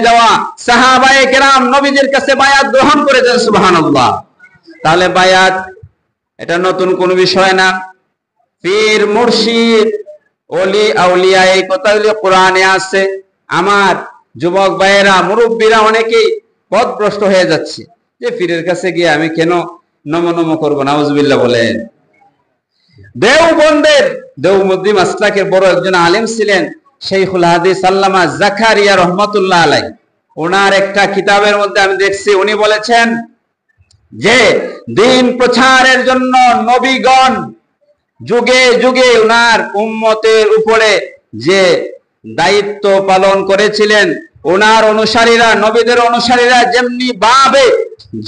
যাওয়া সাহাবায়ে কেরাম নবীদের কাছে বায়াত গ্রহণ করেছেন। সুবহানাল্লাহ। তাহলে বায়াত এটা নতুন কোনো বিষয় না। পীর মুর্শিদ ওলি আউলিয়া এই কথাগুলি কোরআনে আছে। আমার যুবক ভাইয়েরা মুরব্বীরা অনেকেই পথভ্রষ্ট হয়ে যাচ্ছে যে পীরের কাছে গিয়ে আমি কেন নম করবো। নাউজুবিল্লাহ বলেন। দেওবন্দের দেওবন্দি মাসলাকের বড় একজন আলেম ছিলেন শাইখুল হাদিস আল্লামা জাকারিয়া রহমাতুল্লাহ আলাইহি। ওনার একটা কিতাবের মধ্যে আমি দেখছি উনি বলেছেন যে দ্বীন প্রচারের জন্য নবীগণ যুগে যুগে ওনার উম্মতের উপরে যে দায়িত্ব পালন করেছিলেন, ওনার অনুসারীরা নবীদের অনুসারীরা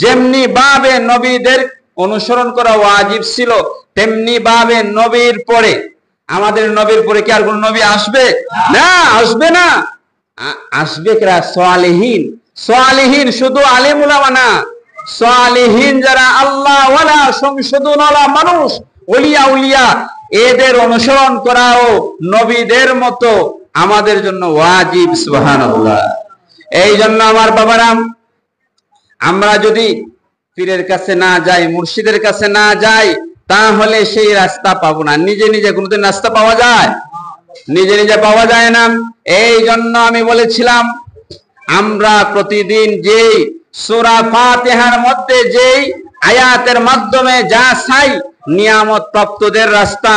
যেমনি ভাবে নবীদের অনুসরণ করা ওয়াজিব ছিল, তেমনি ভাবে নবীর পরে আমাদের নবীর পরে কি আর কোন নবী আসবে? না, আসবে না। আসবে কারা? সালেহীন। সালেহীন শুধু আলেম উলামা না, সালেহীন যারা আল্লাহ ওয়ালা সংশোধন ওয়ালা মানুষ, ওলিয়া উলিয়া, এদের অনুসরণ করাও নবীদের মতো আমাদের জন্য ওয়াজিব। সুবহানাল্লাহ। এই জন্য আমার বাবারা, আমরা যদি পীরের কাছে না যাই, মুর্শিদের কাছে না যাই, তাহলে সেই রাস্তা পাবো না। নিজে নিজে কোনোদিন রাস্তা পাওয়া যায়? নিজে নিজে পাওয়া যায় না। এই জন্য আমি বলেছিলাম আমরা প্রতিদিন যেই সূরা ফাতিহার মধ্যে যেই আয়াতের মাধ্যমে যা চাই নিয়ামত প্রাপ্তদের রাস্তা,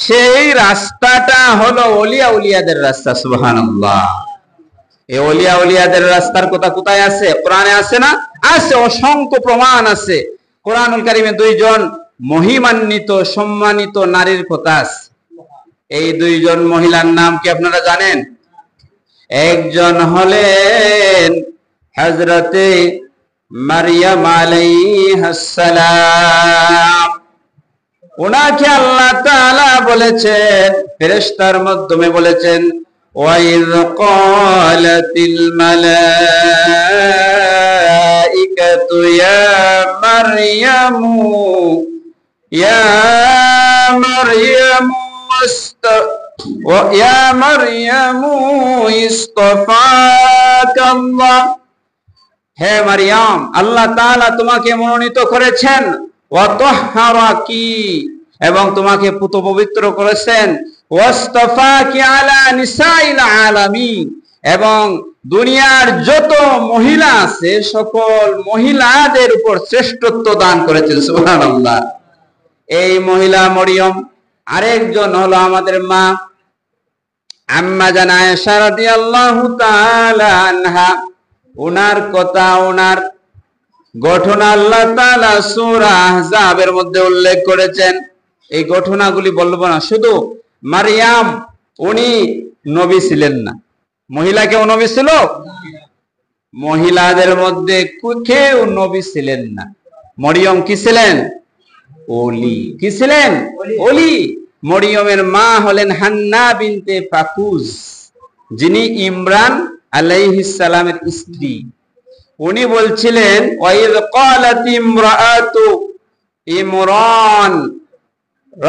সেই রাস্তাটা হলো ওলিয়া উলিয়াদের রাস্তা। সুবহানাল্লাহ। এই ওলিয়া উলিয়াদের রাস্তার কথা কোথায় আছে? কোরআনে আছে না? আছে, অসংখ্য প্রমাণ আছে। কোরআনুল কারীমে দুইজন মহিমান্বিত সম্মানিত নারীর কথা আছে। এই দুইজন মহিলার নাম কি আপনারা জানেন? একজন হলেন হযরতে মারইয়াম আলাইহিস সালাম। ওনাকে আল্লাহ তাআলা বলেছেন, ফেরেশতার মাধ্যমে বলেছেন, ওয়াইয ক্বালাতিল মালাইকাতু ইয়া মারইয়ামু ইসতাফাকাল্লাহ। হে মারইয়াম, আল্লাহ তাআলা তোমাকে মনোনীত করেছেন, ওয়া তাহহারাকি, এবং তোমাকে পুত পবিত্র করেছেন, ওয়াসতাফাকি আলা নিসাইল আলামিন, এবং দুনিয়ার যত মহিলা আছে সকল মহিলাদের উপর শ্রেষ্ঠত্ব দান করেছেন। সুবহানাল্লাহ। এই মহিলা মরিয়ম। আরেকজন হলো আমাদের মা আম্মা জান আয়েশা রাদিয়াল্লাহু তাআলা আনহা। ওনার কথা, ওনার ঘটনা আল্লাহ তাআলা সূরা আহজাবের মধ্যে উল্লেখ করেছেন। এই ঘটনাগুলি বলবো না। শুধু মারইয়াম উনি নবী ছিলেন না। মহিলা কেউ নবী ছিল? মহিলাদের মধ্যে কেউ নবী ছিলেন না। মরিয়ম কি ছিলেন? ওলি। কি ছিলেন? ওলি। মরিয়মের মা হলেন হান্না বিনতে ফাকুজ, যিনি ইমরান আলাইহিস সালামের স্ত্রী। উনি বলছিলেন, ওয়াইয ক্বালাত ইমরাআতু ইমরান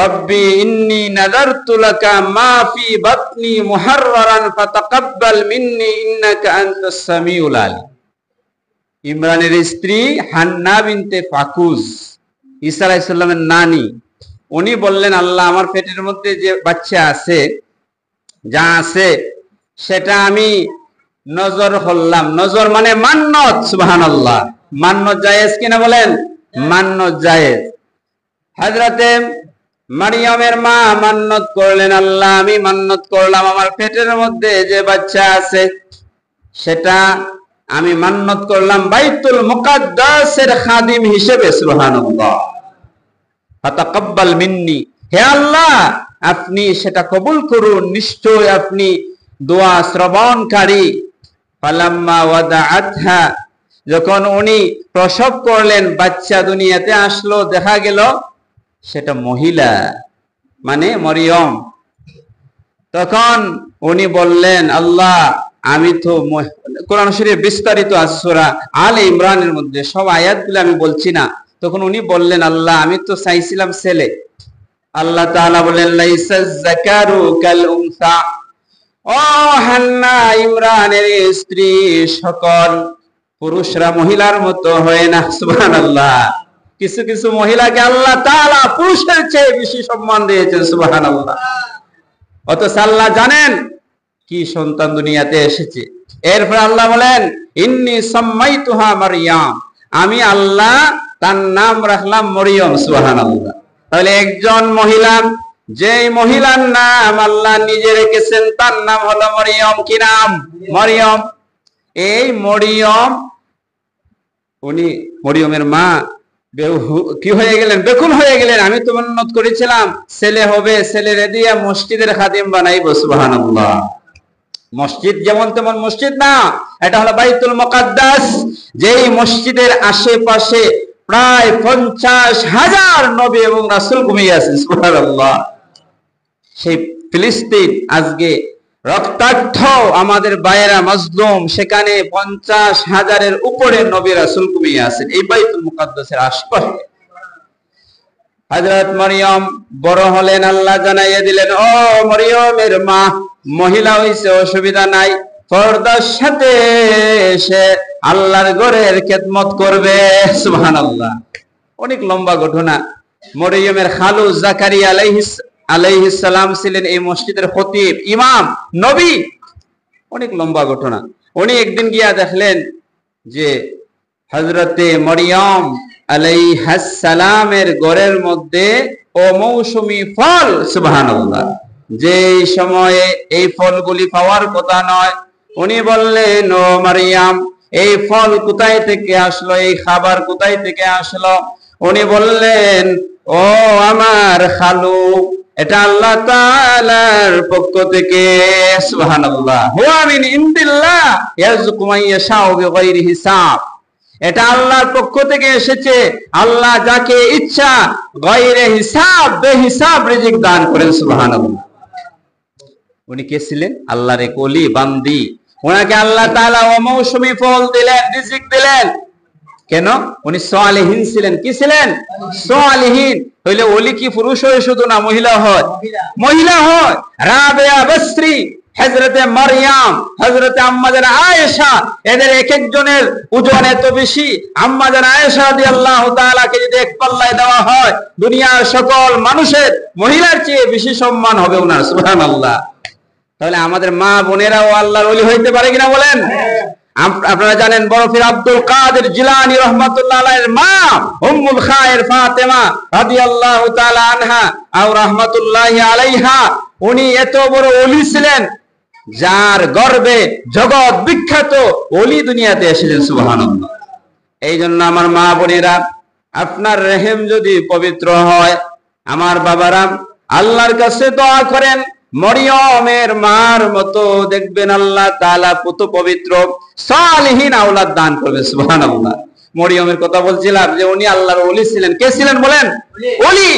রব্বি ইন্নী নাযারতু লাকা মা ফি বাতনি মুহাররারান ফাতাকাব্বাল মিন্নী ইন্নাকা আনতাস সামিউল আলিম। ইমরানের স্ত্রী হান্না বিনতে ফাকুজ, ঈসা আলাইহিস সালামের নানী। উনি বললেন, আল্লাহ আমার পেটের মধ্যে যে বাচ্চা আছে, যা আছে সেটা আমি নজর করলাম। নজর মানে মান্নত। সুবহানাল্লাহ। মান্নত জায়েজ কিনা বলেন? মান্নত জায়েজ। হযরতে মারইয়ামের মা মান্নত করলেন, আল্লাহ আমি মান্নত করলাম আমার পেটের মধ্যে যে বাচ্চা আছে সেটা আমি মান্নত করলাম বাইতুল মুকাদ্দাসের খাদিম হিসেবে। সুবহানাল্লাহ। ফাতাকাব্বাল মিন্নি, হে আল্লাহ আপনি সেটা কবুল করুন, নিশ্চয় আপনি দোয়া শ্রবণকারী। ফালাম্মা ওয়াদাআতহা, যখন উনি প্রসব করলেন, বাচ্চা দুনিয়াতে আসলো, দেখা গেল সেটা মহিলা, মানে মরিয়ম। তখন উনি বললেন, আল্লাহ আমি তো, কোরআন শরীফে বিস্তারিত আছে সূরা আলে ইমরানের মধ্যে, সব আয়াতগুলো আমি বলছি না। তখন উনি বললেন, আল্লাহ আমি তো চাইছিলাম ছেলে। আল্লাহ তাআলা বলেন, লাইসা যাকারু কাল উনসা, ও হান্না ইমরানের স্ত্রী, সকল পুরুষরা মহিলার মতো হয় না। সুবহানাল্লাহ। কিছু কিছু মহিলাকে আল্লাহ তাআলা পুরুষের চেয়ে বেশি সম্মান দিয়েছেন। সুবহানাল্লাহ। অথচ আল্লাহ জানেন কি সন্তান দুনিয়াতে এসেছে। এরপর আল্লাহ বলেন, ইন্নী সাম্মাইতুহা মারইয়াম, আমি আল্লাহ তার নাম রাখলাম মরিয়ম। সুবহানাল্লাহ। তাহলে একজন মহিলা, যে মহিলার নাম আল্লাহ নিজে রেখেছেন, তার নাম হলো মরিয়ম। কি নাম? মরিয়ম। এই মরিয়ম, উনি মরিয়মের মা কি হয়ে গেলেন? বেকুল হয়ে গেলেন। আমি তো মান্নত করেছিলাম ছেলে হবে, ছেলেরে দিয়ে মসজিদের খাদিম বানাইবো। সুবহানাল্লাহ। মসজিদ যেমন তেমন মসজিদ না, এটা হলো বাইতুল মুকাদ্দাস, যেই মসজিদের আশেপাশে প্রায় 50,000 নবী এবং রাসূল ঘুমিয়ে আছেন। সুবহানাল্লাহ। সেই ফিলিস্তিন আজকে রক্তাক্ত আমাদের বাইরা মাজলুম, সেখানে 50,000-এর উপরে নবী রাসূল ঘুমিয়ে আছেন এই বাইতুল মুকাদ্দাসের আশপাশে। হযরত মরিয়ম বড় হলেন, আল্লাহ জানাইয়ে দিলেন, ও মরিয়মের মা, মহিলা হইছে, অসুবিধা নাই, পর্দার সাথে সে আল্লাহর ঘরের খেদমত করবে। সুবহানাল্লাহ। অনেক লম্বা ঘটনা। মরিয়মের খালু জাকারিয়া আলাইহিস সালাম ছিলেন এই মসজিদের খতিব, ইমাম, নবী। অনেক লম্বা ঘটনা। উনি একদিন গিয়া দেখলেন যে হযরতে মরিয়ম আলাইহিস সালামের ঘরের মধ্যে অমৌসুমী ফল। সুবহানাল্লাহ। যে সময়ে এই ফলগুলি পাওয়ার কথা নয়, উনি বললেন, ও মারিয়াম, এই ফল কোথায় থেকে আসলো, এই খাবার কোথায় থেকে আসলো? উনি বললেন, ও আমার খালু, এটা আল্লাহ তাআলার পক্ষ থেকে। সুবহানাল্লাহ। হুয়া মিন ইনদিল্লাহ ইয়ারযুকু মান ইয়াশাউ বিগাইরি হিসাব। এটা আল্লাহর পক্ষ থেকে এসেছে। আল্লাহ যাকে ইচ্ছা গায়রে হিসাব, বেহিসাব রিজিক দান করেন। সুবহানাল্লাহ। উনি কে ছিলেন? আল্লাহর এক ওলি বান্দি। ওনাকে আল্লাহ তাআলা অমৌসুমী ফল দিলেন, রিজিক দিলেন। কেন? উনি সালেহীন ছিলেন। কি ছিলেন? সালেহীন। হইলে ওলি কি পুরুষ হয় শুধু, না মহিলা হয়? মহিলা হয়। রাবেয়া বসরি, হযরতে মারইয়াম, হযরতে আম্মা জান আয়েশা, এদের এক একজনের ওজন এত বেশি। আম্মা জান আয়েশা রাদিয়াল্লাহু তাআলাকে যদি এক পাল্লায় দেওয়া হয়, দুনিয়ার সকল মানুষের মহিলার চেয়ে বেশি সম্মান হবে ওনার। সুবহানাল্লাহ। তাহলে আমাদের মা বোনেরাও আল্লাহর ওলি হইতে পারে কিনা বলেন? আপনারা জানেন বড় পীর আব্দুল কাদের জিলানী রাহমাতুল্লাহ আলাইহির মা উম্মুল খায়ের ফাতেমা রাদিয়াল্লাহু তাআলা আনহা আও রাহমাতুল্লাহি আলাইহা, উনি এত বড় ওলি ছিলেন যার গর্বে জগৎ বিখ্যাত ওলি দুনিয়াতে এসেছেন। সুবহানাল্লাহ। এই জন্য আমার মা বোনেরা, আপনার রেহেম যদি পবিত্র হয়, আমার বাবারা আল্লাহর কাছে দোয়া করেন মরিয়মের মার মতো, দেখবেন আল্লাহ তাআলা কত পবিত্র সালেহীন আওলাদ দান করবে। সুবহানাল্লাহ। মরিয়মের কথা বলছিলাম যে উনি আল্লাহর ওলি ছিলেন। কে ছিলেন বলেন? ওলি।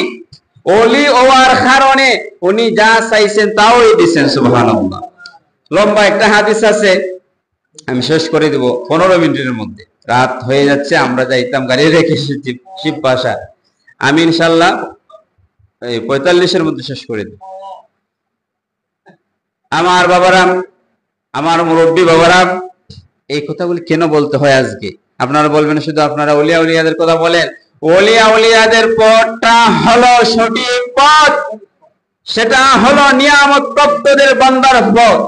ওলি হওয়ার কারণে উনি যা চাইছেন তাও দিয়েছেন। সুবহানাল্লাহ। লম্বা একটা হাদিস আছে, আমি শেষ করে দেব 15 মিনিটের মধ্যে। রাত হয়ে যাচ্ছে, আমরা যাইতাম গাড়ি রেখে শিব পাশা। আমি ইনশাআল্লাহ 45-এর মধ্যে শেষ করে দেব। আমার বাবারাম, আমার মুরব্বী বাবারাম, এই কথাগুলি কেন বলতে হয় আজকে? আপনারা বলবেন শুধু আপনারা ওলিয়া উলিয়াদের কথা বলেন। ওলিয়া উলিয়াদের পথটা হলো সঠিক পথ, সেটা হলো নিয়ামত প্রাপ্তদের বান্দার পথ।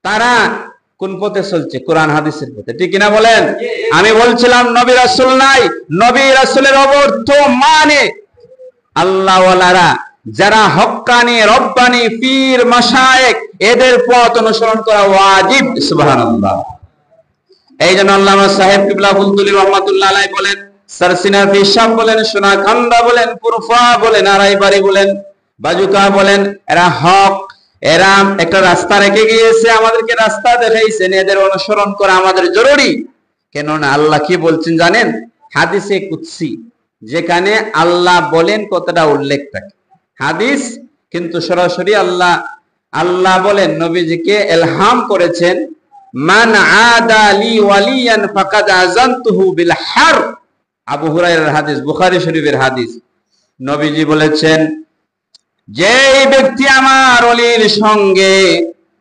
তারা কোন পথে চলছে? কোরআন হাদিসের পথে, ঠিক কিনা বলেন? আমি বলছিলাম নবী রাসূল নাই, নবী রাসূলের অবর্থ মানে আল্লাহ ওয়ালারা, যারা হক্কানি রব্বানি পীর মাশায়েখ, এদের পথ অনুসরণ করা ওয়াজিব। সুবহানাল্লাহ। এই জন্য আল্লামা সাহেব কিবলা বুলতুলি রাহমাতুল্লাহ আলাইহি বলেন, সারসিনা ফিশাব বলেন, সোনাকান্দা বলেন, পুরফা বলেন, আড়াইবাড়ি বলেন, বাজুকা বলেন, এরা হক, এরা একটা রাস্তা রেখে গিয়েছে, আমাদেরকে রাস্তা দেখাইছেন। এদের অনুসরণ করা আমাদের জরুরি। কেননা আল্লাহ কি বলছেন জানেন? হাদিসে কুদসি, যেখানে আল্লাহ বলেন কথাটা উল্লেখ থাকে। হাদিস কিন্তু সরাসরি আল্লাহ বলেন, নবীজিকে ইলহাম করেছেন, মান আদা লি ওয়ালিয়ান ফাকাদ আযানতুহু বিল হার। আবু হুরায়রার হাদিস, বুখারী শরীফের হাদিস। নবীজি বলেছেন, যে ব্যক্তি আমার ওলির সঙ্গে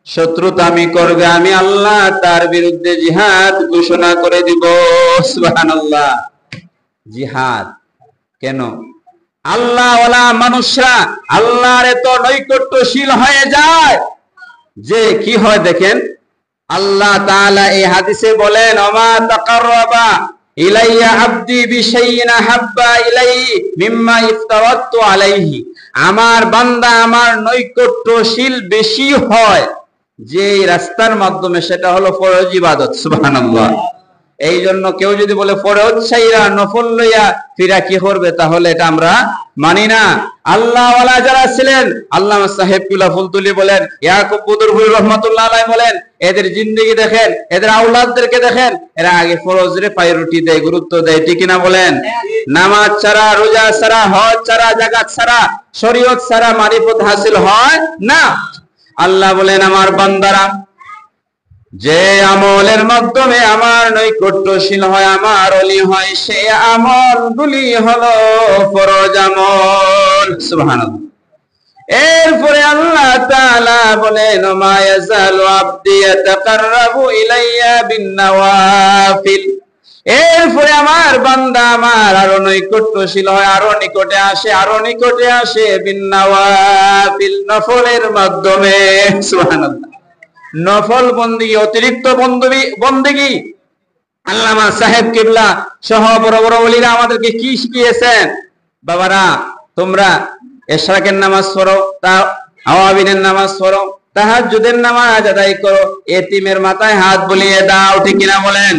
শত্রুতামি করবে, আমি আল্লাহ তার বিরুদ্ধে জিহাদ ঘোষণা করে দিব। সুবহানাল্লাহ। জিহাদ কেন? আল্লাহ ওয়ালা মানুষরা আল্লাহর এত নৈকট্যশীল হয়ে যায় যে কি হয় দেখেন, আল্লাহ তাআলা এই হাদিসে বলেন, ওমা তাকাররাবা ইলাইয়া আবদি বিশাইইন হাব্বা ইলাইহি মিম্মা ইফতারাতু আলাইহি। আমার বান্দা আমার নৈকট্যশীল বেশি হয় যে রাস্তার মাধ্যমে, সেটা হলো ফরজ ইবাদত। সুবহানাল্লাহ। এই জন্য কেউ যদি বলে ফরজ ছাইরা নফল লইয়া ফিরা কি করবে, তাহলে এটা আমরা মানি না। আল্লাহ ওয়ালা যারা ছিলেন, আল্লামা সাহেবুল্লাহ ফুলতুলি বলেন, ইয়াকুব বুদরপুরি রহমাতুল্লাহ আলাইহি বলেন, এদের জিন্দেগি দেখেন, এদের আওলাদদেরকে দেখেন, এরা আগে ফরজরে প্রায়োরিটি দেয়, গুরুত্ব দেয়, ঠিক কিনা বলেন? নামাজ ছাড়া, রোজা ছাড়া, হজ ছাড়া, যাকাত ছাড়া, শরীয়ত ছাড়া মারিফত হাসিল হয় না। আল্লাহ বলেন, আমার বান্দারা যে আমলের মাধ্যমে আমার নৈকট্যশীল হয়, আমার ওলি হয়, সে আমলগুলি হলো ফরজ আমল। সুবহানাল্লাহ। এরপরে আল্লাহ তাআলা বলেন, মা ইয়াজালু আবদি ইয়াতাকাররাবু ইলাইয়া বিন-নওয়াফিল। এরপরে আমার বান্দা আমার আরো নৈকট্যশীল হয়, আরো নিকটে আসে, আরো নিকটে আসে বিন-নওয়াফিল, নফলের মাধ্যমে। সুবহানাল্লাহ। নফল বন্দেগী, অতিরিক্ত বন্দেগী আল্লামা সাহেব কিবলা সহ বড় বড় ওলিরা আমাদেরকে কি শিখিয়েছেন? বাবারা, তোমরা ইশরাকের নামাজ পড়ো, আওয়াবিনের নামাজ পড়ো, তাহাজ্জুদের নামাজ আদায় করো, এতিমের মাথায় হাত বুলিয়ে দাও, ঠিক কিনা বলেন?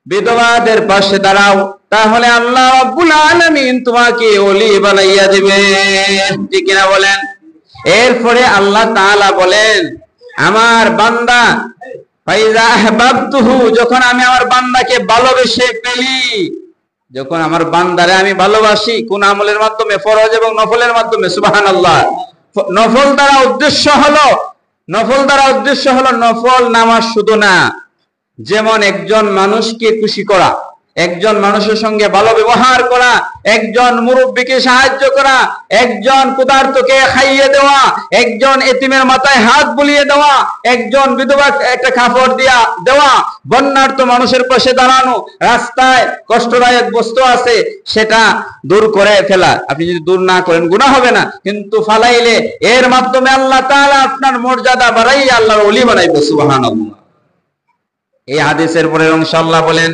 বিধবাদের পাশে দাঁড়াও, তাহলে আল্লাহ রাব্বুল আলামিন তোমাকে ওলি বানাইয়া দিবে, ঠিক কিনা বলেন? এরপরে আল্লাহ তাআলা বলেন, আমার বান্দা ফাইজা আহবাবতুহু, যখন আমি আমার বান্দাকে ভালোবেসে ফেলি, যখন আমার বান্দারে আমি ভালোবাসি, কোন আমলের মাধ্যমে? ফরজ এবং নফলের মাধ্যমে। সুবহানাল্লাহ। নফল দ্বারা উদ্দেশ্য হলো নফল নামাজ শুধু না, যেমন একজন মানুষকে খুশি করা, একজন মানুষের সঙ্গে ভালো ব্যবহার করা, একজন মুরব্বীকে সাহায্য করা, একজন ক্ষুধার্তকে খাইয়ে দেওয়া, একজন এতিমের মাথায় হাত বুলিয়ে দেওয়া, একজন বিধবা একটা কাপড় দিয়া দেওয়া, বন্যার্ত মানুষের পাশে দাঁড়ানো, রাস্তায় কষ্টদায়ক বস্তু আছে সেটা দূর করে ফেলা। আপনি যদি দূর না করেন গুনাহ হবে না, কিন্তু ফালাইলে এর মাধ্যমে আল্লাহ তাআলা আপনার মর্যাদা বাড়াইয়া আল্লাহর ওলি বানাইবে। সুবহানাল্লাহ। এই হাদিসের পরের অংশ আল্লাহ বলেন,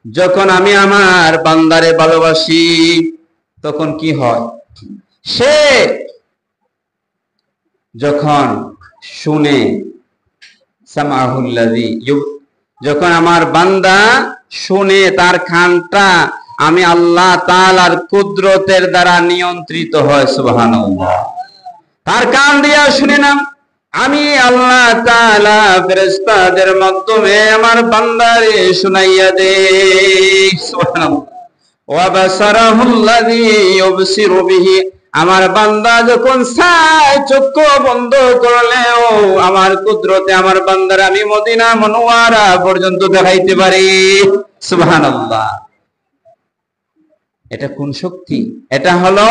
যখন আমি আমার বান্দারে ভালোবাসি তখন কি হয়? সে যখন শুনে, সামাহুল্লাযী, যখন আমার বান্দা শুনে, তার কানটা আমি আল্লাহ তাআলার কুদরতের দ্বারা নিয়ন্ত্রিত হয়। সুবহানাল্লাহ। তার কান দিয়া শুনে না, আমি আল্লাহ তাআলা ফেরেশতাদের মাধ্যমে আমার বান্দারে শুনাইয়া দেই। সুবহানাল্লাহ। ওয়া বাসারাহুল্লাযী ইউবসিরু বিহি, আমার বান্দা যখন চায় চক্ষু বন্ধ করলেও আমার কুদরতে আমার বান্দারে আমি মদিনা মুনাওয়ারা পর্যন্ত দেখাইতে পারি। সুবহানাল্লাহ। এটা কোন শক্তি? এটা হলো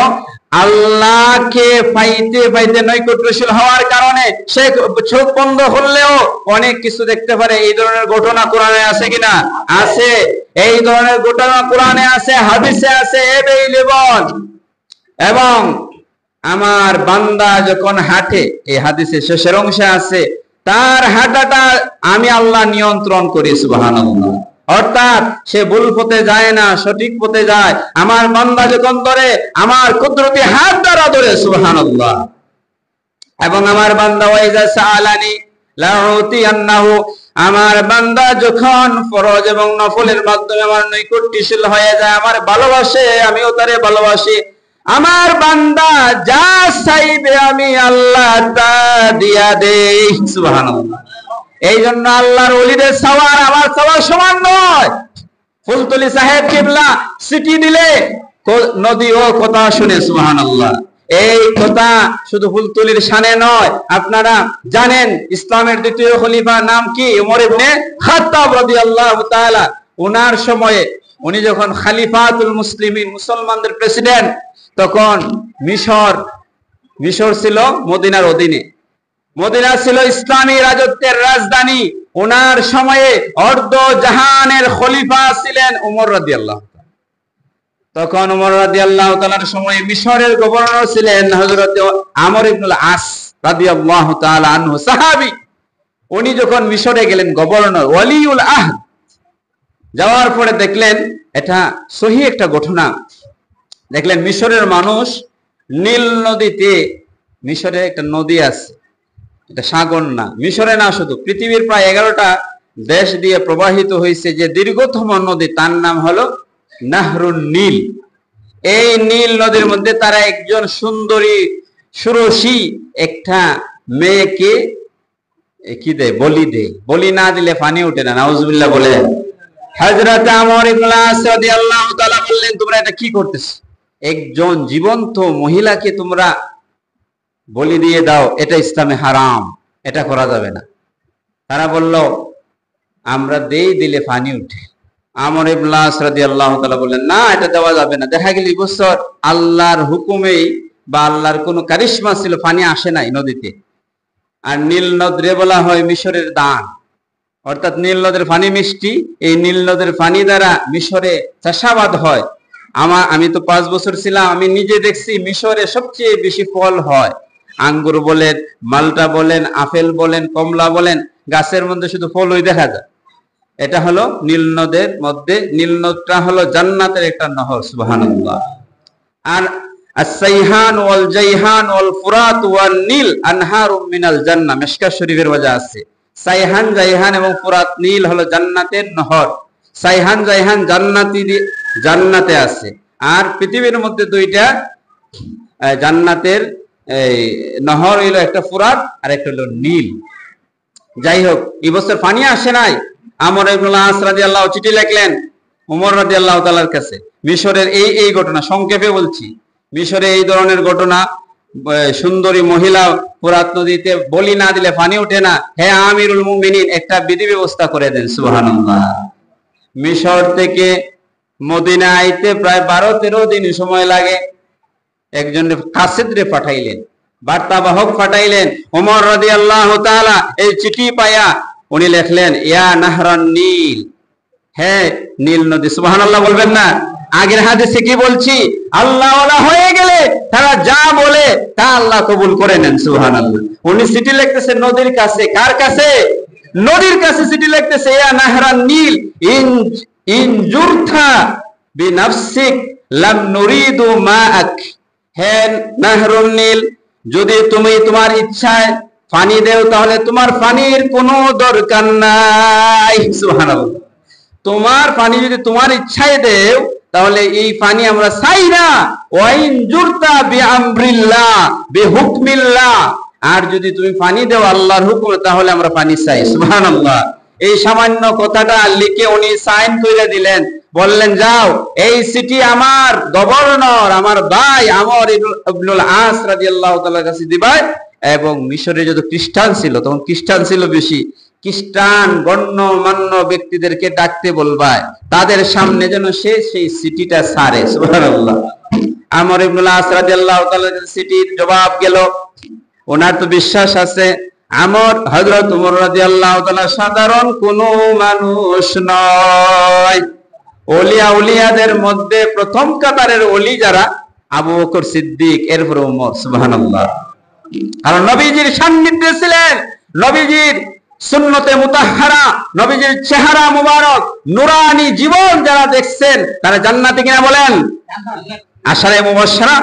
আল্লাহকে পাইতে পাইতে নৈকট্যশীল হওয়ার কারণে সে চোখ বন্ধ করলেও অনেক কিছু দেখতে পারে। এই ধরনের ঘটনা কোরআনে আছে কিনা? আছে। এই ধরনের ঘটনা কোরআনে আছে, হাদিসে আছে এভেইলেবল। এবং আমার বান্দা যখন হাঁটে, এই হাদিসের শেষের অংশে আছে, তার হাঁটাটা আমি আল্লাহ নিয়ন্ত্রণ করি। সুবহানাল্লাহ। অর্থাৎ সে ভুল পথে যায় না, সঠিক পথে যায়। আমার বান্দা যখন ধরে, আমার কুদরতি হাত দ্বারা ধরে। সুবহানাল্লাহ। এবং আমার বান্দা ওয়াইজা সাআলানি লাউতিয়ান্নাহু, আমার বান্দা যখন ফরজ এবং নফলের মাধ্যমে আমার নৈকট্যশীল হয়ে যায়, আমার ভালোবাসে, আমিও তারে ভালোবাসি। আমার বান্দা যা চাইবে আমি আল্লাহ তা দিয়া দেই। সুবহানাল্লাহ। এই জন্য আল্লাহর ওলিদের সওয়ার আমার সওয়ার সমান নয়। ফুলতলি সাহেব কিবলা সিটি দিলে নদীও কথা শুনে। সুবহানাল্লাহ। এই কথা শুধু ফুলতলির শানে নয়, আপনারা জানেন ইসলামের দ্বিতীয় খলিফা নাম কি? ওমর ইবনে খাত্তাব রাদিয়াল্লাহু তাআলা। ওনার সময়ে, উনি যখন খলিফাতুল মুসলিমিন, মুসলমানদের প্রেসিডেন্ট, তখন মিশর ছিল মদিনার অধীনে। মদিনা ছিল ইসলামী রাজত্বের রাজধানী। ওনার সময়ে অর্ধ জাহানের খলিফা ছিলেন উমর রাদিয়াল্লাহু তাআলা। তখন উমর রাদিয়াল্লাহু তাআলার সময়ে মিশরের গভর্নর ছিলেন হযরত আমর ইবনুল আস রাদিয়াল্লাহু তাআলা আনহু, সাহাবী। উনি যখন মিশরে গেলেন গভর্নর, ওয়ালিউল আহদ, যাওয়ার পরে দেখলেন, এটা সহিহ একটা ঘটনা, দেখলেন মিশরের মানুষ নীল নদীতে, মিশরে একটা নদী আছে, এটা সাগর না, মিশরে না, শুধু পৃথিবীর প্রায় 11টা দেশ দিয়ে প্রবাহিত হয়েছে যে দীর্ঘতম নদী, তার নাম হলো নাহরুন নীল। এই নীল নদীর মধ্যে তারা একজন সুন্দরী সুরসী একটা মেয়েকে কি দেয়, বলি দেয়। বলি না দিলে পানি উঠে না, নাউজুবিল্লাহ বলে। হযরত আমর ইবনে আস রাদিয়াল্লাহু তাআলা বললেন, তোমরা এটা কি করতেছো? একজন জীবন্ত মহিলাকে তোমরা বলি দিয়ে দাও, এটা ইসলামে হারাম, এটা করা যাবে না। তারা বলল, আমরা দিলে পানি উঠে। আমর ইবনে আস রাদিয়াল্লাহু তাআলা বললেন, না, এটা দেওয়া যাবে না। দেখা গেল বছর আল্লাহর হুকুমেই বা আল্লাহর কোনো কারিশমা ছিল, পানি আসে নাই নদীতে। আর নীল নদরে বলা হয় মিশরের দান, অর্থাৎ নীল নদের পানি মিষ্টি। এই নীল নদের পানি দ্বারা মিশরে চাষাবাদ হয়। আমি তো 5 বছর ছিলাম, আমি নিজে দেখছি মিশরে সবচেয়ে বেশি ফল হয়। আঙ্গুর বলেন, মালটা বলেন, আপেল বলেন, কমলা বলেন, গাছের মধ্যে শুধু ফলই দেখা যায়। এটা হলো নীল নদের মধ্যে, নীল নদটা হলো জান্নাতের একটা নহর, সুবহানাল্লাহ। আর আস-সাইহান ওয়াল জাইহান ওয়াল ফুরাত ওয়ান নীল আনহারুম মিনাল জান্নাহ, মিশকাত শরীফের ওয়াজা আছে। সাইহান, জাইহান এবং ফুরাত, নীল হলো জান্নাতের নহর। সাইহান জাইহান জান্নাতে আছে। আর পৃথিবীর মধ্যে 2টা জান্নাতের নহর হইলো, একটা ফুরাত আর একটা হলো নীল। যাই হোক, এই বছর পানি আসে নাই। আমর ইবনে আস রাদিয়াল্লাহু চিঠি লিখলেন উমর রাদিয়াল্লাহু তাআলার কাছে। মিশরের এই ঘটনা সংক্ষেপে বলছি। মিশরে এই ধরনের ঘটনা, সুন্দরী মহিলা ফুরাত নদীতে বলি না দিলে পানি ওঠে না, হে আমিরুল মুমিনিন, একটা বিধি ব্যবস্থা করে দেন, সুবহানাল্লাহ। মিশর থেকে মদিনা আইতে প্রায় 12-13 দিন সময় লাগে। একজন কাসিদরে পাঠাইলেন, বার্তাবাহক পাঠাইলেন। ওমর রাদিয়াল্লাহু তাআলা এই চিঠি পায়া উনি লিখলেন, ইয়া নাহরান নীল, হে নীল নদী। সুবহানাল্লাহ বলবেন না? আগের হাদিসে কি বলছি, আল্লাহ ওয়ালা হয়ে গেলে তারা যা বলে তা আল্লাহ কবুল করে নেন, সুবহানাল্লাহ। উনি চিঠি লিখতেছেন নদীর কাছে। কার কাছে? নদীর কাছে চিঠি লিখতেছে, ইয়া নাহরান নীল ইন জুরথা বিনাফসিক লাম নুরিদু মাআক, হে নাহরুন নীল, যদি তুমি তোমার ইচ্ছায় পানি দেও তাহলে তোমার পানির কোনো দরকার নাই, সুবহানাল্লাহ। তোমার পানি যদি তোমার ইচ্ছায় দেও তাহলে এই পানি আমরা চাই না। ওয়াইন জুরতা বিআমরিল্লাহ বিহুকমিল্লাহ, আর যদি তুমি পানি দেও আল্লাহর হুকুমে তাহলে আমরা পানি চাই, সুবহানাল্লাহ। এই সামান্য কথাটা লিখে উনি সাইন করে দিলেন, বললেন, যাও এই চিঠি আমার গভর্নর, আমার ভাই আমর ইবনুল আস রাদিয়াল্লাহু তাআলার কাছে দিবাই। এবং মিশরে যত খ্রিস্টান ছিল, তখন খ্রিস্টান ছিল বেশি, খ্রিস্টান গণ্যমান্য ব্যক্তিদেরকে ডাকতে বলবা, তাদের সামনে যেন সে সেই চিঠিটা ছাড়ে, সুবহানাল্লাহ। আমর ইবনুল আস রাদিয়াল্লাহু তাআলার কাছে চিঠির জবাব গেল। ওনার তো বিশ্বাস আছে হযরত ওমর রাদিয়াল্লাহু তাআলা সাধারণ কোনো মানুষ নয়। উলিয়াদের মধ্যে প্রথম কাতারের ওলি যারা, আবু বকর সিদ্দিক, এরপর ওমর, সুবহানাল্লাহ। কারণ নবীজির সান্নিধ্যে ছিলেন, নবীজির সুন্নতে মুতাহহারা, নবীজির চেহারা মুবারক, নূরানি জীবন যারা দেখছেন তারা জান্নাতি কিনা বলেন? আশারে মুবাশশারা।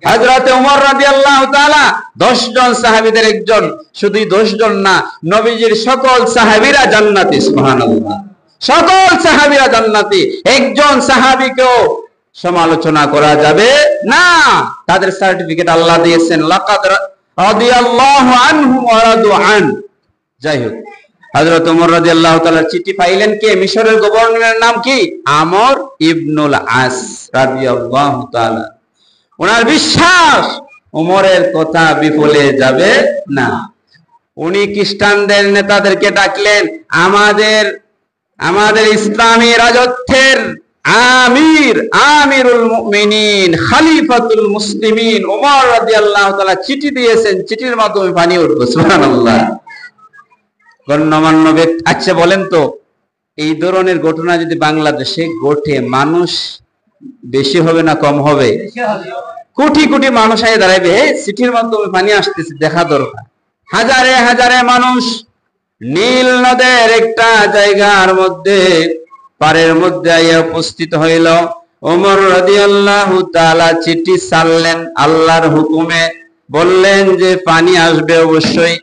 হযরত ওমর রাদিয়াল্লাহু তাআলা 10 জন সাহাবীদের একজন, শুধু 10 জন না, নবীজির সকল সাহাবীরা জান্নাতি, সুবহানাল্লাহ। সকল সাহাবীরা জান্নাতি। একজন সাহাবীকেও সমালোচনা করা যাবে না, তাদের সার্টিফিকেট আল্লাহ দিয়েছেন, লাকাদ রাদিয়াল্লাহু আনহু ওয়া রাদু আন। যাই হোক, হযরত ওমর রাদিয়াল্লাহু তাআলা চিঠি পাইলেন কে? মিশরের গভর্নরের নাম কি? আমর ইবনুল আস রাদিয়াল্লাহু তাআলা। ওনার বিশ্বাস ওমরের কথা বিফলে যাবে না। উনি খ্রিস্টানদের নেতাদেরকে ডাকলেন, আমাদের ইসলামী রাজত্বের আমিরুল মুমিনিন খলিফাতুল মুসলিমিন ওমর রাদিয়াল্লাহু তাআলা চিঠি দিয়েছেন, চিঠির মাধ্যমে পানি উঠবে। সুবহানাল্লাহ। গণ্যমান্য ব্যক্তি। আচ্ছা বলেন তো, এই ধরনের ঘটনা যদি বাংলাদেশে ঘটে, মানুষ বেশি হবে না কম হবে? কোটি কোটি মানুষ আগে দাঁড়াবে, চিঠির মাধ্যমে পানি আসতেছে, দেখা দরকার। হাজারে হাজারে মানুষ নীল নদের একটা জায়গার মধ্যে, পারের মধ্যে আইয়া উপস্থিত হইল। ওমর রাদিয়াল্লাহু তাআলা চিঠি ছাড়লেন আল্লাহর হুকুমে, বললেন যে পানি আসবে অবশ্যই।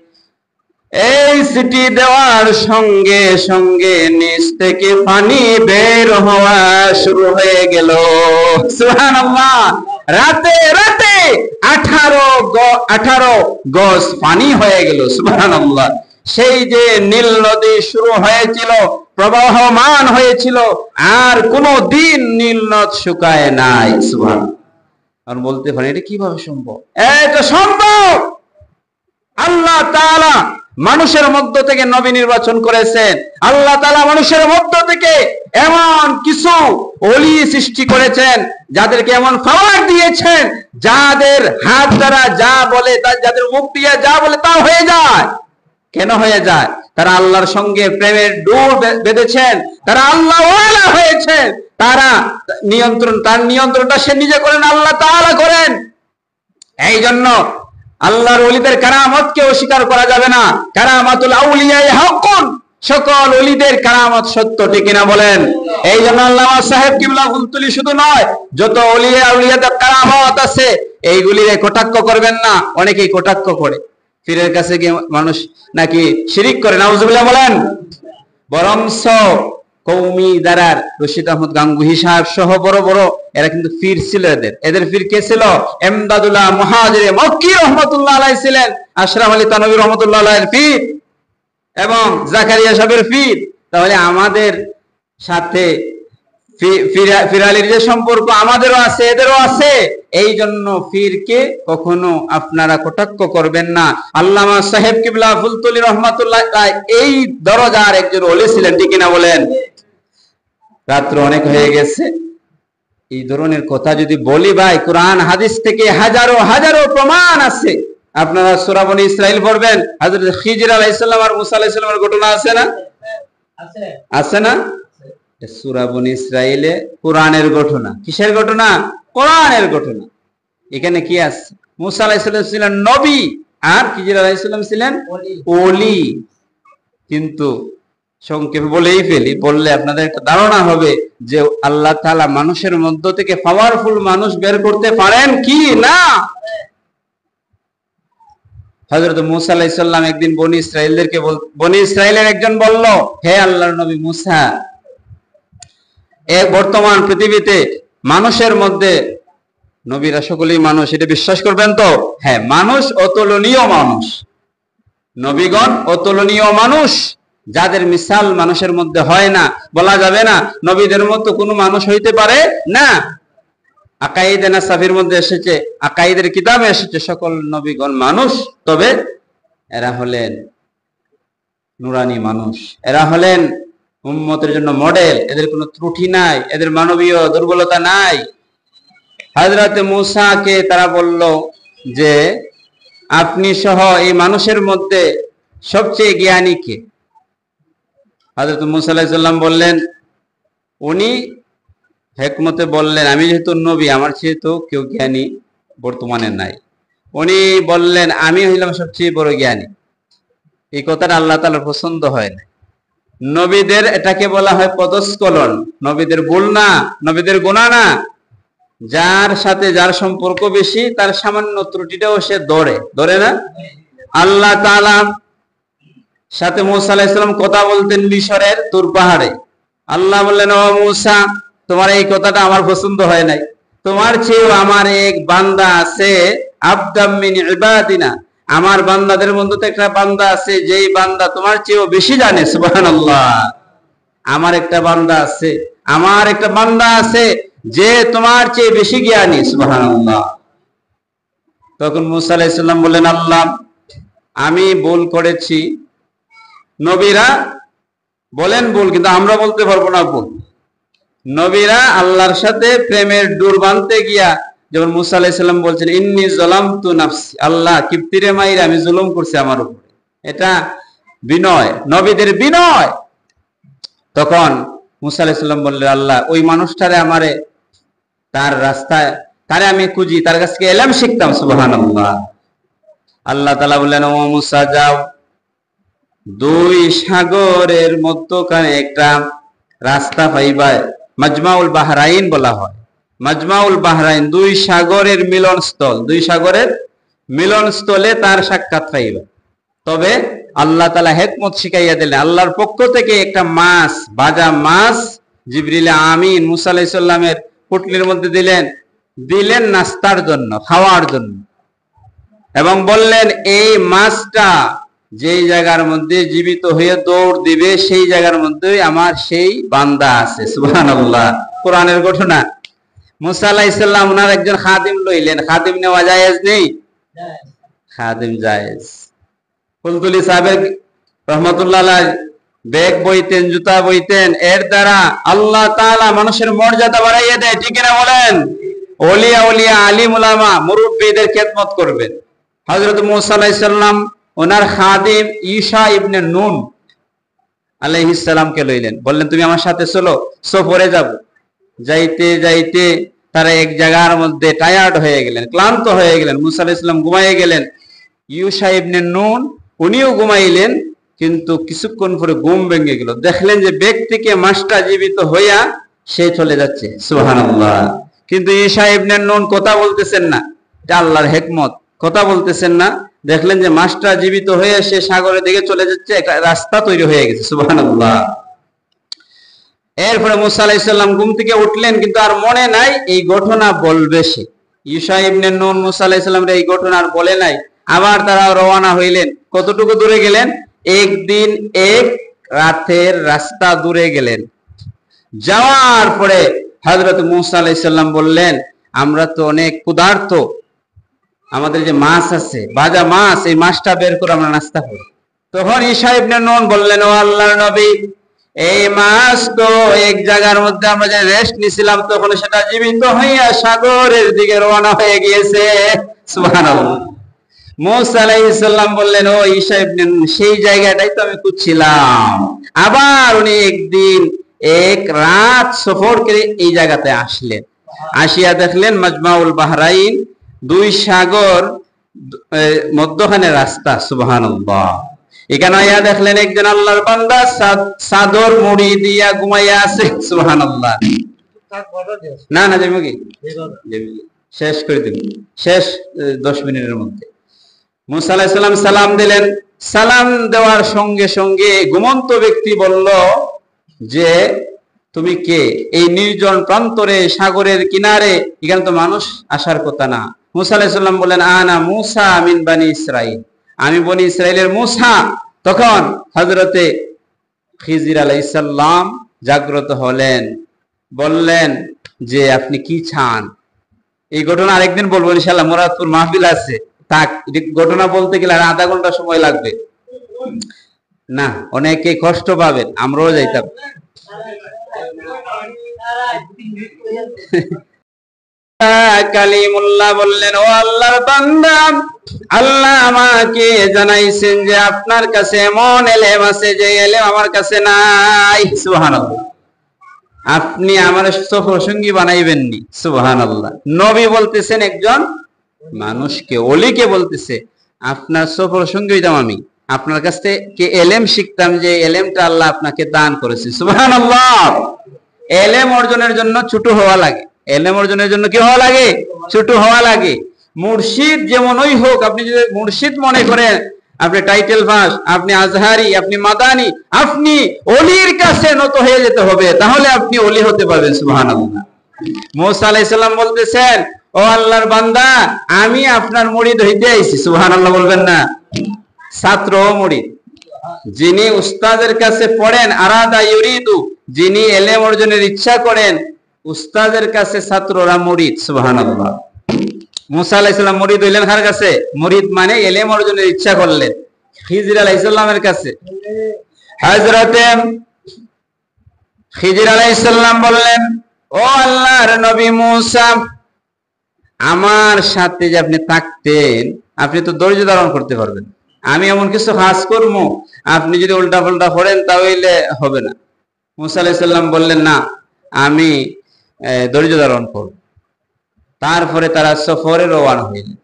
এই চিঠি দেওয়ার সঙ্গে সঙ্গে নিচ থেকে পানি বের হওয়া শুরু হয়ে গেল। সুবহানাল্লাহ। রাতে রাতে 18 গজ পানি হয়ে গেল। সুবহানাল্লাহ। সেই যে নীল নদী শুরু হয়েছিল, প্রবাহমান হয়েছিল, আর কোনো দিন নীল নদ শুকায় নাই। সুবহানাল্লাহ। আর বলতে পারেন এটা কিভাবে সম্ভব? এটা সম্ভব। আল্লাহ তাআলা মানুষের মধ্য থেকে নবী নির্বাচন করেছেন। আল্লাহ তাআলা মানুষের মধ্য থেকে এমন কিছু ওলি সৃষ্টি করেছেন, যাদেরকে এমন পাওয়ার দিয়েছেন, যাদের হাত দ্বারা যা বলে, যাদের মুখ দিয়ে যা বলে তা হয়ে যায়। কেন হয়ে যায়? তারা আল্লাহর সঙ্গে প্রেমের ডোর বেঁধেছেন, তারা আল্লাহ ওয়ালা হয়েছেন। তার নিয়ন্ত্রণটা সে নিজে করেন, আল্লাহ তাআলা করেন। এই জন্য আল্লাহর ওলিদের কারামতকে অস্বীকার করা যাবে না। কারামাতুল আউলিয়া হাক্কুন, সকল ওলিদের কারামত সত্য, ঠিক কিনা বলেন? এই জন্য আল্লামা সাহেব কিবলা ফুলতুলি শুধু নয়, যত ওলিয়া আউলিয়াদের কারামত আছে এইগুলির কটাক্ষ করবেন না। অনেকেই কটাক্ষ করে, পীরের কাছে গিয়ে মানুষ নাকি শিরিক করে, নাউজুবিল্লাহ বলেন। বরংস কৌমি দারার রশিদ আহমদ গাঙ্গুহি সাহেব সহ বড় বড় এরা কিন্তু পীর ছিল। এদের পীর কে ছিল? এমদাদুল্লাহ মুহাজিরে মক্কি রহমাতুল্লাহ আলাইহি ছিলেন, আশরাফ আলী তানভী রহমাতুল্লাহ আলাইহির পীর, এবং জাকারিয়া সাহেবের পীর। তাহলে আমাদের সাথে ফিরালির যে সম্পর্ক আমাদেরও আছে, এদেরও আছে। এই জন্য পীরকে কখনো আপনারা কটাক্ষ করবেন না। আল্লামা সাহেব কিবলা ফুলতুলি রহমাতুল্লাহ এই দরজার একজন ওলি ছিলেন, ঠিক কিনা বলেন? রাত্র অনেক হয়ে গেছে, এই ধরনের কথা যদি বলি ভাই, কোরআন হাদিস থেকে হাজারো হাজারো প্রমাণ আছে। আপনারা সূরা বনী ইসরাইল পড়বেন, হযরত খিজির আলাইহিস সালাম আর মুসা আলাইহিস সালামের ঘটনা আছে না? আছে না? সূরা বনী ইসরাইলে কোরআনের ঘটনা। কিসের ঘটনা? কোরআনের ঘটনা। এখানে কি আছে? মুসা আলাইহিস সালাম ছিলেন নবী, আর খিজির আলাইহিস সালাম ছিলেন ওলি। কিন্তু সংক্ষেপে বলেই ফেলি, বললে আপনাদের একটা ধারণা হবে যে আল্লাহ তাআলা মানুষের মধ্য থেকে পাওয়ারফুল মানুষ বের করতে পারেন কি না। হযরত মুসা আলাইহিস সালাম একদিন বনী ইসরাইলের একজন বলল, হে আল্লাহর নবী মুসা, বর্তমান পৃথিবীতে মানুষের মধ্যে, নবীরা সকলেই মানুষ, এটা বিশ্বাস করবেন তো? হ্যাঁ, মানুষ অতুলনীয় মানুষ, নবীগণ অতুলনীয় মানুষ, যাদের মিসাল মানুষের মধ্যে হয় না, বলা যাবে না নবীদের মতো কোনো মানুষ হইতে পারে না। আকাইদে নাসাফির মধ্যে এসেছে, আকাইদের কিতাবে এসেছে, সকল নবীগণ মানুষ, তবে এরা হলেন নুরানি মানুষ, এরা হলেন উম্মতের জন্য মডেল, এদের কোনো ত্রুটি নাই, এদের মানবীয় দুর্বলতা নাই। হযরত মুসাকে তারা বলল যে আপনি সহ এই মানুষের মধ্যে সবচেয়ে জ্ঞানী কে? হযরত মুসা আলাইহিস সালাম বললেন, উনি হিকমতে বললেন, আমি যেহেতু নবী, আমার চেয়ে তো কেউ জ্ঞানী বর্তমানে নাই। উনি বললেন, আমি হইলাম সবচেয়ে বড় জ্ঞানী। এই কথাটা আল্লাহ তাআলার পছন্দ হয় না। নবীদের এটাকে বলা হয় পদস্খলন, নবীদের ভুল না, নবীদের গুনাহ না। যার সাথে যার সম্পর্ক বেশি, তার সামান্য ত্রুটিটাও সে ধরে না। আল্লাহ তাআলা সাথে মুসা আলাইহিস সালাম কথা বলতেন মিশরের তুর পাহাড়ে। আল্লাহ বললেন, ও মুসা, তোমার এই কথাটা আমার পছন্দ হয় নাই, তোমার চেয়েও আমার এক বান্দা আছে, আবদাম মিন ইবাদিনা, আমার বান্দাদের মধ্যে তো একটা বান্দা আছে, যেই বান্দা তোমার চেয়েও বেশি জানে। সুবহানাল্লাহ। আমার একটা বান্দা আছে যে তোমার চেয়ে বেশি জ্ঞানী। সুবহানাল্লাহ। তখন মুসা আলাইহিস সালাম বললেন, আল্লাহ, আমি ভুল করেছি। নবীরা বলেন ভুল, কিন্তু আমরা বলতে পারবো না ভুল। নবীরা আল্লাহর সাথে প্রেমের ডোর বাঁধতে গিয়া, যেমন মুসা আলাইহিস সালাম বলছেন ইন্নী যালামতু নাফসি, আল্লাহ কিপ্তিরে মাইরা আমি জুলুম করছি আমার উপরে। এটা বিনয়, নবীদের বিনয়। তখন মুসা আলাইহিস সালাম বললেন, আল্লাহ ওই মানুষটারে আমারে তার রাস্তায় তারে আমি খুঁজি, তার কাছ থেকে ইলম শিখতাম। সুবহানাল্লাহ। আল্লাহ তাআলা বললেন, ও মুসা যাও, দুই সাগরের মধ্যখানে একটা রাস্তা পাইবা, মাজমাউল বাহরাইন বলা হয়। মাজমাউল বাহরাইন, দুই সাগরের মিলনস্থল, দুই সাগরের মিলনস্থলে তার সাক্ষাৎ পাইবা। তবে আল্লাহ তাআলা হিকমত শিখাইয়া দিলেন, আল্লাহর পক্ষ থেকে একটা মাছ, ভাজা মাছ জিবরিল আমিন মুসা আলাইহিস সালামের পুটলির মধ্যে দিলেন নাস্তার জন্য, খাওয়ার জন্য, এবং বললেন এই মাছটা যেই জায়গার মধ্যে জীবিত হয়ে দৌড় দিবে সেই জায়গার মধ্যে আমার সেই বান্দা আছে। সুবহানাল্লাহ। কোরআনের ঘটনা। মুসা আলাইহিস সালাম ওনার একজন খাদিম লইলেন। খাদিম নেওয়া জায়েজ নেই? খাদিম জায়েজ। কুলতুলি সাহেব রহমাতুল্লাহ আলাইহি ব্যাগ বইতেন, জুতা বইতেন, এর দ্বারা আল্লাহ তাআলা মানুষের মর্যাদা বাড়াইয়া দেয়। ঠিক না বলেন? ওলিয়া ওলিয়া আলিম উলামা মুরব্বিদের খেদমত করবেন। হযরত মুসা আলাইহিস সালাম ওনার খাদিম ঈসা ইবনে নুন আলাইহিস সালামকে লইলেন, বললেন তুমি আমার সাথে চলো, সফরে যাব। যাইতে যাইতে তারা এক জায়গার মধ্যে টায়ার্ড হয়ে গেলেন, ক্লান্ত হয়ে গেলেন। মুসা আলাইহিস সালাম ঘুমাইয়ে গেলেন, ঈসা ইবনে নুন উনিও ঘুমাইলেন। কিন্তু কিছুক্ষণ পরে ঘুম ভেঙে গেল, দেখলেন যে ব্যক্তিকে মাছটা জীবিত হইয়া সে চলে যাচ্ছে। সুবহানাল্লাহ। কিন্তু ঈসা ইবনে নুন কথা বলতেছেন না, এটা আল্লাহর হিকমত, কথা বলতেছেন না। দেখলেন যে মাছটা জীবিত হয়ে সে সাগরের দিকে চলে যাচ্ছে, একটা রাস্তা তৈরি হয়ে গেছে। সুবহানাল্লাহ। এরপরে মুসা আলাইহিস সালাম ঘুম থেকে উঠলেন, কিন্তু আর মনে নাই এই ঘটনা বলবে সে। ঈসা ইবনে নুন মুসা আলাইহিস সালামের এই ঘটনা আর বলে নাই। আবার তারা রওনা হইলেন। কতটুকু দূরে গেলেন? একদিন এক রাতের রাস্তা দূরে গেলেন। যাওয়ার পরে হযরত মুসা আলাইহিস সালাম বললেন, আমরা তো অনেক ক্ষুধার্ত, আমাদের যে মাছ আছে, ভাজা মাছ, এই মাছটা বের করে আমরা নাস্তা করি। তখন ঈসা ইবনে নুন বললেন, ও আল্লাহর নবী, এই মাছ তো এক জায়গার মধ্যে আমরা যে রেস্ট নিছিলাম তখন সেটা জীবিত হইয়া সাগরের দিকে রওনা হয়ে গিয়েছে। সুবহানাল্লাহ। মুসা আলাইহিস সালাম বললেন, ও ঈসা ইবনে নুন, সেই জায়গাটাই তো আমি খুঁজছিলাম। আবার উনি একদিন এক রাত সফর করে এই জায়গাতে আসলেন। আসিয়া দেখলেন মাজমাউল বাহরাইন, দুই সাগর মধ্যখানে রাস্তা। সুবহানাল্লাহ। এখানে আয়া দেখলেন একজন আল্লাহর বান্দা চাদর মুড়ি দিয়া ঘুমাইয়া আছে। সুবহানাল্লাহ। না না যাইব কি শেষ করে দিন, শেষ 10 মিনিটের মধ্যে। মুসা আলাইহিস সালাম সালাম দিলেন। সালাম দেওয়ার সঙ্গে সঙ্গে ঘুমন্ত ব্যক্তি বলল যে তুমি কে? এই নির্জন প্রান্তরে, সাগরের কিনারে, এখানে তো মানুষ আসার কথা না। মুসা আলাইহিস সালাম বলেন, আনা মুসা মিন বানি ইসরাইল, আমি বনি ইসরাইলের মুসা। তখন হযরতে খিজির আলাইহিস সালাম জাগ্রত হলেন, বললেন যে আপনি কি চান? এই ঘটনা আরেকদিন বলবো ইনশাআল্লাহ, মুরাদপুর মাহফিল আছে। তাক ঘটনা বলতে গেলে আর আধা ঘন্টা সময় লাগবে না, অনেকে কষ্ট পাবেন, আমরাও যাইতাম। কালিমুল্লাহ বললেন, ও আল্লাহর বান্দা, আল্লাহ আমাকে জানাইছেন যে আপনার কাছে এমন ইলম আছে যে ইলম আমার কাছে নাই। সুবহানাল্লাহ। আপনি আমার সফর সঙ্গী বানাইবেননি। সুবহানাল্লাহ। নবী বলতেছেন একজন মানুষকে, ওলিকে বলতেছে আপনার সফর সঙ্গী হইতাম আমি, আপনার কাছ থেকে ইলম শিখতাম, যে ইলমটা আল্লাহ আপনাকে দান করেছে। সুবহানাল্লাহ। ইলম অর্জনের জন্য ছোট হওয়া লাগে। ইলম অর্জনের জন্য কি হওয়া লাগে? ছোট হওয়া লাগে। মুর্শিদ যেমনই হোক, আপনি যদি মুর্শিদ মনে করেন, আপনি টাইটেল পাস, আপনি আজহারি, আপনি মাদানি, আপনি ওলির কাছে নত হয়ে যেতে হবে, তাহলে আপনি ওলি হতে পারবেন। সুবহানাল্লাহ। মুসা আলাইহিস সালাম বলতেছেন, ও আল্লাহর বান্দা, আমি আপনার মুরিদ হইতে আইছি। সুবহানাল্লাহ বলবেন না? ছাত্র মুরিদ। যিনি উস্তাদের কাছে পড়েন, আরাদা ইউরিদু, যিনি ইলম অর্জনের ইচ্ছা করেন, উস্তাদের কাছে ছাত্ররা মুরিদ। সুবহানাল্লাহ। মুসা আলাইহিস সালাম মুরিদ হইলেন কার কাছে? মুরিদ মানে ইলম অর্জনের ইচ্ছা করলেন খিজির আলাইহিস সালামের কাছে। হযরতে খিজির আলাইহিস সালাম বললেন, ও আল্লাহর নবী মুসা, আমার সাথে যে আপনি থাকতেন, আপনি তো ধৈর্য ধারণ করতে পারবেন। আমি এমন কিছু কাজ করব, আপনি যদি উল্টা পাল্টা করেন তাহলে হবে না। মুসা আলাইহিস সালাম বললেন, না, আমি ধৈর্য ধারণ করব। তারপরে তারা সফরে রওনা হইলেন।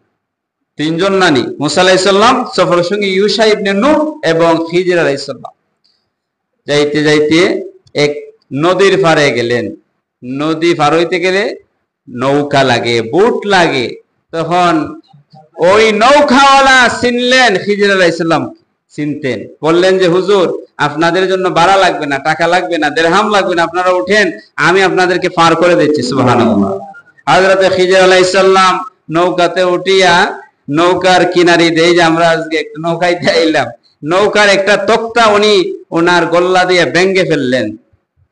তিনজন নানি, মুসা আলাইহিস সালাম, সফরের সঙ্গে ইউশা ইবনে নূন এবং খিজির আলাইহিস সালাম। যাইতে যাইতে এক নদীর পাড়ে গেলেন। নদী পার হইতে গেলে নৌকা লাগে, বুট লাগে। তখন ওই নৌকাওয়ালা চিনলেন খিজির আলাইহিস সালাম, চিনতেন। বললেন যে হুজুর, আপনাদের জন্য ভাড়া লাগবে না, টাকা লাগবে না, দিরহাম লাগবে না, আপনারা উঠেন, আমি আপনাদেরকে পার করে দিচ্ছি। সুবহানাল্লাহ। হযরত খিজির আলাইহিস সালাম নৌকাতে উঠিয়া নৌকার কিনারি দিয়ে, যে আমরা আজকে একটা নৌকাইতে আইলাম, নৌকার একটা তক্তা উনি ওনার গল্লা দিয়ে ভেঙে ফেললেন।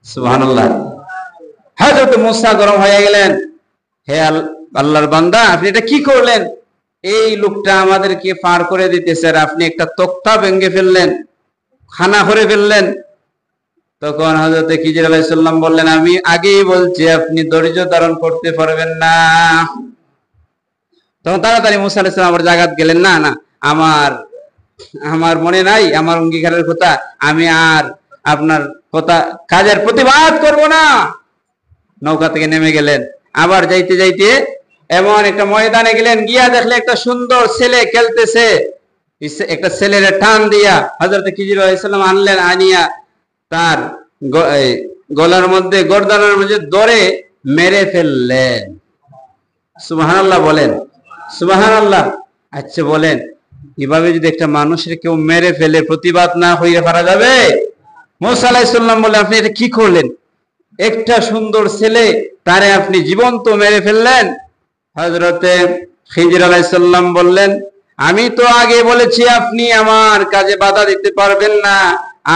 সুবহানাল্লাহ। হযরত মুসা গরম হয়ে গেলেন, হে আল্লাহর বান্দা, আপনি এটা কি করলেন? এই লোকটা আমাদেরকে পার করে দিতেছে, আর আপনি একটা তক্তা ভেঙে ফেললেন, খানা করে ফেললেন। তখন হযরত খিজির আলাইহিস সালাম বললেন, আমি আগেই বলছি আপনি ধৈর্য ধারণ করতে পারবেন না। তখন তাড়াতাড়ি মুসা আলাইহিস সালাম আবার জাগাত গেলেন, না না, আমার মনে নাই আমার অঙ্গীকারের কথা, আমি আর আপনার কথা কাজের প্রতিবাদ করব না। নৌকা থেকে নেমে গেলেন। আবার যাইতে যাইতে এমন একটা ময়দানে গেলেন, গিয়া দেখলে একটা সুন্দর ছেলে খেলতেছে। একটা ছেলের টান দিয়া হযরত খিজির আলাইহিস সালাম আনলেন, আনিয়া তার গলার মধ্যে, গর্দানের মধ্যে ধরে মেরে ফেললেন। সুবহানাল্লাহ বলেন, সুবহানাল্লাহ। আচ্ছা বলেন, এভাবে যদি একটা মানুষের কেউ মেরে ফেলে, প্রতিবাদ না হইয়া পারা যাবে? মুসা আলাইহিস সালাম বললেন, আপনি এটা কি করলেন? একটা সুন্দর ছেলে, তারে আপনি জীবন্ত মেরে ফেললেন। হযরতে খিজির আলাইহিস সালাম বললেন, আমি তো আগে বলেছি আপনি আমার কাজে বাধা দিতে পারবেন না,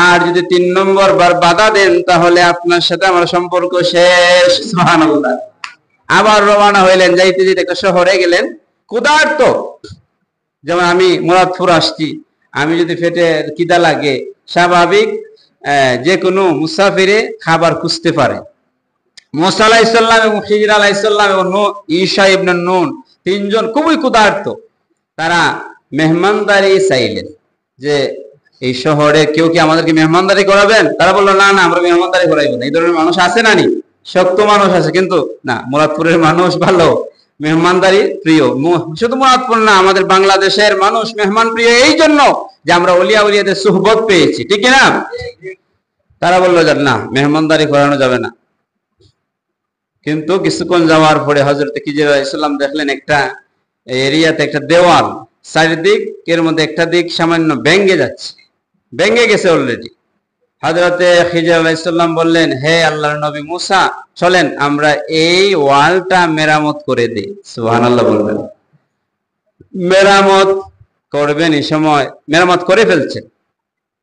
আর যদি 3 নম্বর বার বাধা দেন তাহলে আপনার সাথে আমার সম্পর্ক শেষ। সুবহানাল্লাহ। আবার রওনা হইলেন। যাইতে যেতে একটা শহরে গেলেন, ক্ষুধার্ত। যেমন আমি মুরাদপুর আসছি, আমি যদি পেটে খিদা লাগে, স্বাভাবিক যে কোনো মুসাফিরে খাবার খুঁজতে পারে। মুসা আলাইহিস সালাম এবং খিজির আলাইহিস সালাম এবং ঈসা ইবনে নূন, তিনজন খুবই ক্ষুধার্ত। তারা মেহমানদারি চাইলেন, যে এই শহরে কেউ কি আমাদেরকে মেহমানদারি করাবেন? তারা বললো, না না, আমরা মেহমানদারি করাইব না। এই ধরনের মানুষ আছে না? শক্ত মানুষ আছে, কিন্তু না, মুরাদপুরের মানুষ ভালো, মেহমানদারি প্রিয়। শুধু মুরাদপুর না, আমাদের বাংলাদেশের মানুষ মেহমান প্রিয় এই জন্য যে আমরা ওলিয়া উলিয়াদের সুহবত পেয়েছি, ঠিক না? তারা বললো যে না, মেহমানদারি করানো যাবে না। কিন্তু কিছুক্ষণ যাওয়ার পরে হযরত খিজির আলাইহিস সালাম দেখলেন একটা এরিয়াতে একটা দেওয়াল, চারিদিকের মধ্যে একটা দিক সামান্য ভেঙে যাচ্ছে, ভেঙে গেছে অলরেডি। হযরতে খিজির আলাইহিস সালাম বললেন, হে আল্লাহর নবী মুসা, চলেন আমরা এই ওয়ালটা মেরামত করে দিই। সুবহানাল্লাহ বলবেন। মেরামত করবেন, এই সময় মেরামত করে ফেলছেন।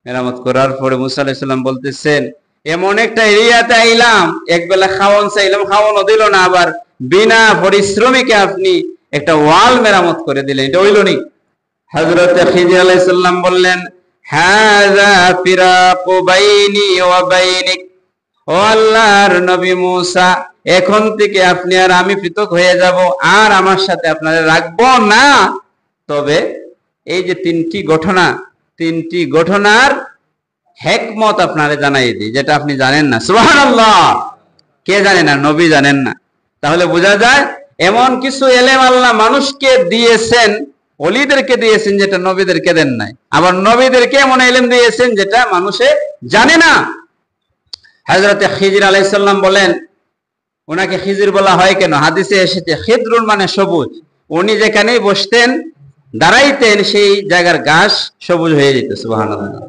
মেরামত করার পরে মুসা আলাইহিস সালাম বলতেছেন, এমন একটা এরিয়াতে আইলাম, একবেলা খাওয়ান চাইলাম, খাওয়ানো দিল না, আবার বিনা পরিশ্রমিকে আপনি একটা ওয়াল মেরামত করে দিলেন, এটা হইল নি? হযরত খিজির আলাইহিস সালাম বললেন, হাযা ফিরাকু বাইনি ওয়া বাইনিক, ও আল্লাহর নবী মুসা, এখন থেকে আপনি আর আমি পৃথক হয়ে যাব, আর আমার সাথে আপনারা রাখবো না। তবে এই যে 3টি ঘটনা, 3টি ঘটনার হিকমত আপনারা জানাই দিই, যেটা আপনি জানেন না। সুবহানাল্লাহ। কে জানে না? নবী জানেন না। তাহলে বোঝা যায় এমন কিছু এলেম আল্লাহ মানুষকে দিয়েছেন, ওলিদেরকে দিয়েছেন, যেটা নবীদেরকে দেন নাই। আবার নবীদেরকে এমন এলেম দিয়েছেন যেটা মানুষে জানে না। হযরত খিজির আলাইহিস সালাম বলেন, ওনাকে খিজির বলা হয় কেন? হাদিসে এসেছে খিদরুন মানে সবুজ। উনি যেখানেই বসতেন, দাঁড়াইতেন, সেই জায়গার ঘাস সবুজ হয়ে যেত। সুবহানাল্লাহ।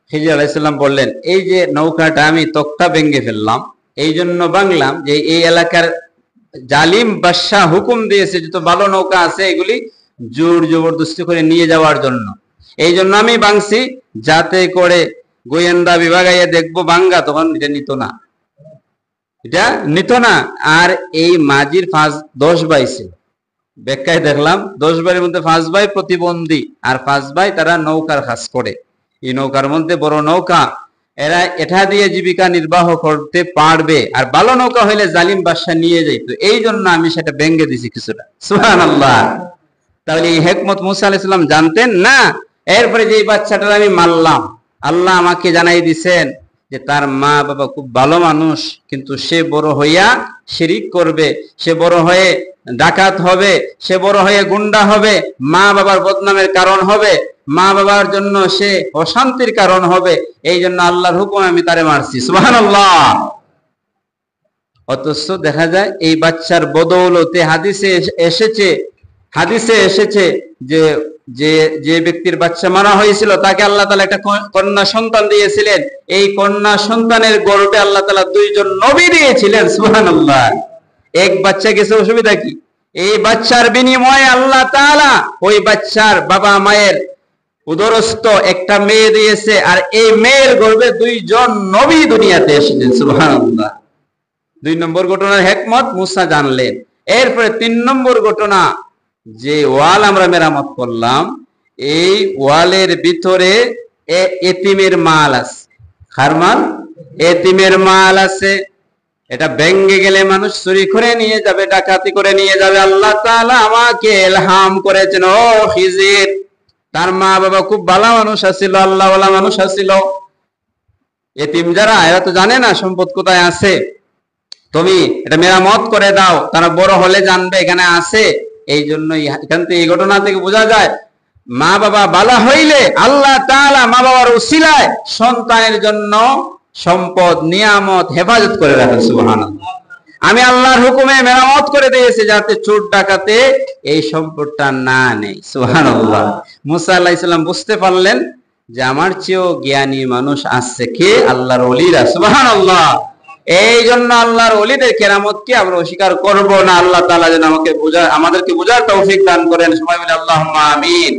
খিজির আলাইহিস সালাম বললেন, এই যে নৌকাটা আমি তক্তা ভেঙে ফেললাম, এই জন্য বাংলাম যে এই এলাকার জালিম বাদশা হুকুম দিয়েছে যত ভালো নৌকা আছে এগুলি জোর জবরদস্তি করে নিয়ে যাওয়ার জন্য। এই জন্য আমি ভাঙছি, যাতে করে গোয়েন্দা বিভাগ আইয়া দেখবো ভাঙ্গা, তখন এটা নিত না, এটা নিত না। আর এই মাঝির 10 ভাই ছিল, ব্যাখ্যায় দেখলাম 10 ভাইয়ের মধ্যে 5 ভাই প্রতিবন্ধী, আর 5 ভাই তারা নৌকার কাজ করে। এই নৌকার মধ্যে বড় নৌকা, এরা এটা দিয়ে জীবিকা নির্বাহ করতে পারবে, আর ভালো নৌকা হইলে জালিম বাদশা নিয়ে যাইতো, এই জন্য আমি সেটা ভেঙে দিছি কিছুটা। সুবহানাল্লাহ। তাহলে এই হিকমত মুসা আলাইহিস সালাম জানতেন না। এরপরে যে বাচ্চাটার আমি মারলাম, আল্লাহ আমাকে জানাই দিছেন যে তার মা বাবা খুব ভালো মানুষ, কিন্তু সে বড় হইয়া শিরিক করবে, সে বড় হয়ে ডাকাত হবে, সে বড় হয়ে গুন্ডা হবে, মা বাবার বদনামের কারণ হবে, মা বাবার জন্য সে অশান্তির কারণ হবে, এই জন্য আল্লাহর হুকুম আমি তারে মারছি। সুবহানাল্লাহ। অথচ দেখা যায় এই বাচ্চার বদৌলতে হাদিসে এসেছে যে যে যে ব্যক্তির বাচ্চা মারা হয়েছিল তাকে আল্লাহ তাআলা একটা কন্যা সন্তান দিয়েছিলেন। এই কন্যা সন্তানের গর্ভে আল্লাহ তাআলা দুইজন নবী দিয়েছিলেন। সুবহানাল্লাহ। এক বাচ্চা গেছে, অসুবিধা কি? এই বাচ্চার বিনিময়ে আল্লাহ তাআলা ওই বাচ্চার বাবা মায়ের উদরস্থ একটা মেয়ে দিয়েছে, আর এই মেয়ের গর্ভে দুইজন নবী দুনিয়াতে এসেছেন। সুবহানাল্লাহ। 2 নম্বর ঘটনার হিকমত মুসা জানলেন। এরপরে 3 নম্বর ঘটনা, যে ওয়াল আমরা মেরামত করলাম, এই ওয়ালের ভিতরে এতিমের মাল আছে। কার মাল? এতিমের মাল আছে। এটা ভেঙে গেলে মানুষ চুরি করে নিয়ে যাবে, ডাকাতি করে নিয়ে যাবে। আল্লাহ তাআলা আমাকে ইলহাম করেছেন, ও খিজির, তার মা বাবা খুব ভালো মানুষ আছিল, আল্লাহওয়ালা মানুষ আছিল। এতিম যারা, এরা তো জানে না সম্পদ কোথায় আছে, তুমি এটা মেরামত করে দাও, তারা বড় হলে জানবে এখানে আছে। এই জন্যই এখান থেকে, এই ঘটনা থেকে বোঝা যায় মা বাবা ভালো হইলে আল্লাহ তাআলা মা বাবার উসিলায় সন্তানের জন্য সম্পদ, নিয়ামত হেফাজত করে রাখেন। সুবহানাল্লাহ। আমি আল্লাহর হুকুমে মেরামত করে দিয়েছি যাতে চোর ডাকাতে এই সম্পদটা না নেই। সুবহানাল্লাহ। মুসা আলাইহিস সালাম বুঝতে পারলেন যে আমার চেয়েও জ্ঞানী মানুষ আছে, কে? আল্লাহর ওলিরা। সুবহানাল্লাহ। এই জন্য আল্লাহর ওলিদের কেরামতকে আমরা অস্বীকার করব না। আল্লাহ তাআলা যেন আমাদেরকে বোঝার তৌফিক দান করেন। সবাই মিলে আল্লাহুম্মা আমিন।